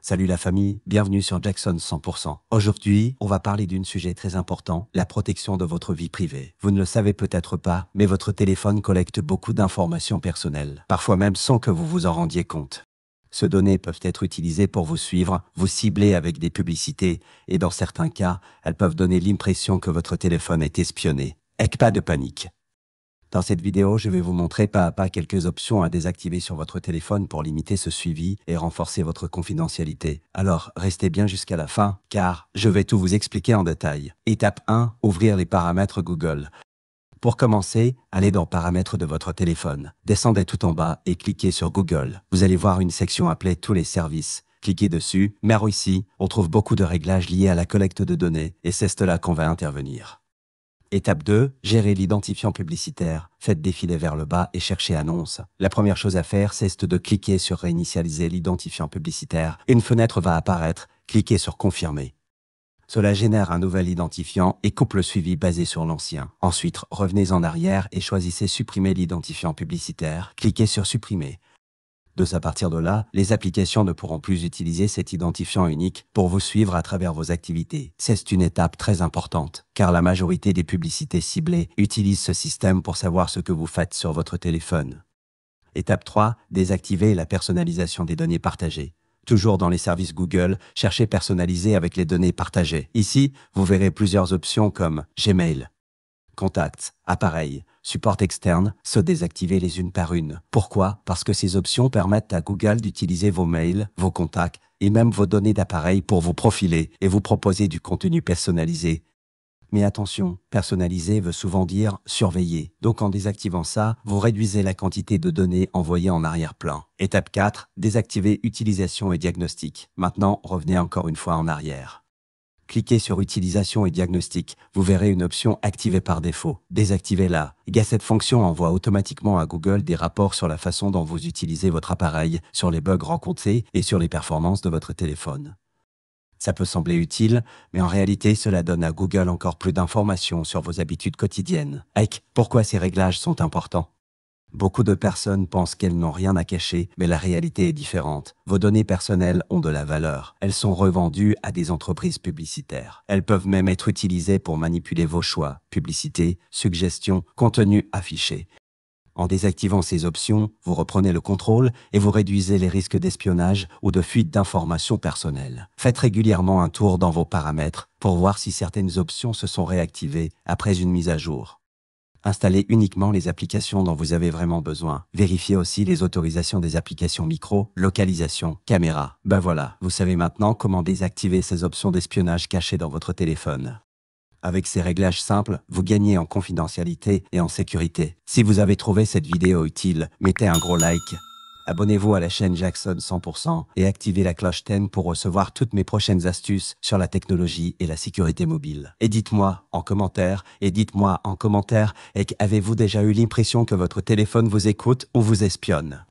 Salut la famille, bienvenue sur Jackson 100%. Aujourd'hui, on va parler d'un sujet très important, la protection de votre vie privée. Vous ne le savez peut-être pas, mais votre téléphone collecte beaucoup d'informations personnelles, parfois même sans que vous vous en rendiez compte. Ces données peuvent être utilisées pour vous suivre, vous cibler avec des publicités, et dans certains cas, elles peuvent donner l'impression que votre téléphone est espionné. Et pas de panique. Dans cette vidéo, je vais vous montrer pas à pas quelques options à désactiver sur votre téléphone pour limiter ce suivi et renforcer votre confidentialité. Alors, restez bien jusqu'à la fin, car je vais tout vous expliquer en détail. Étape 1, ouvrir les paramètres Google. Pour commencer, allez dans Paramètres de votre téléphone. Descendez tout en bas et cliquez sur Google. Vous allez voir une section appelée Tous les services. Cliquez dessus, mais ici, on trouve beaucoup de réglages liés à la collecte de données, et c'est là qu'on va intervenir. Étape 2, gérer l'identifiant publicitaire. Faites défiler vers le bas et cherchez Annonces. La première chose à faire, c'est de cliquer sur Réinitialiser l'identifiant publicitaire. Une fenêtre va apparaître, cliquez sur Confirmer. Cela génère un nouvel identifiant et coupe le suivi basé sur l'ancien. Ensuite, revenez en arrière et choisissez Supprimer l'identifiant publicitaire. Cliquez sur Supprimer. À partir de là, les applications ne pourront plus utiliser cet identifiant unique pour vous suivre à travers vos activités. C'est une étape très importante, car la majorité des publicités ciblées utilisent ce système pour savoir ce que vous faites sur votre téléphone. Étape 3, désactiver la personnalisation des données partagées. Toujours dans les services Google, cherchez Personnaliser avec les données partagées. Ici, vous verrez plusieurs options comme Gmail, Contacts, Appareils, Support externe, se désactiver les unes par une. Pourquoi? Parce que ces options permettent à Google d'utiliser vos mails, vos contacts et même vos données d'appareil pour vous profiler et vous proposer du contenu personnalisé. Mais attention, personnaliser veut souvent dire surveiller. Donc en désactivant ça, vous réduisez la quantité de données envoyées en arrière-plan. Étape 4, désactiver utilisation et diagnostic. Maintenant, revenez encore une fois en arrière. Cliquez sur Utilisation et diagnostic. Vous verrez une option activée par défaut. Désactivez-la. Cette fonction envoie automatiquement à Google des rapports sur la façon dont vous utilisez votre appareil, sur les bugs rencontrés et sur les performances de votre téléphone. Ça peut sembler utile, mais en réalité, cela donne à Google encore plus d'informations sur vos habitudes quotidiennes. Pourquoi ces réglages sont importants? Beaucoup de personnes pensent qu'elles n'ont rien à cacher, mais la réalité est différente. Vos données personnelles ont de la valeur. Elles sont revendues à des entreprises publicitaires. Elles peuvent même être utilisées pour manipuler vos choix, publicité, suggestions, contenu affiché. En désactivant ces options, vous reprenez le contrôle et vous réduisez les risques d'espionnage ou de fuite d'informations personnelles. Faites régulièrement un tour dans vos paramètres pour voir si certaines options se sont réactivées après une mise à jour. Installez uniquement les applications dont vous avez vraiment besoin. Vérifiez aussi les autorisations des applications micro, localisation, caméra. Voilà, vous savez maintenant comment désactiver ces options d'espionnage cachées dans votre téléphone. Avec ces réglages simples, vous gagnez en confidentialité et en sécurité. Si vous avez trouvé cette vidéo utile, mettez un gros like. Abonnez-vous à la chaîne Jackson 100% et activez la cloche pour recevoir toutes mes prochaines astuces sur la technologie et la sécurité mobile. Et dites-moi en commentaire, avez-vous déjà eu l'impression que votre téléphone vous écoute ou vous espionne?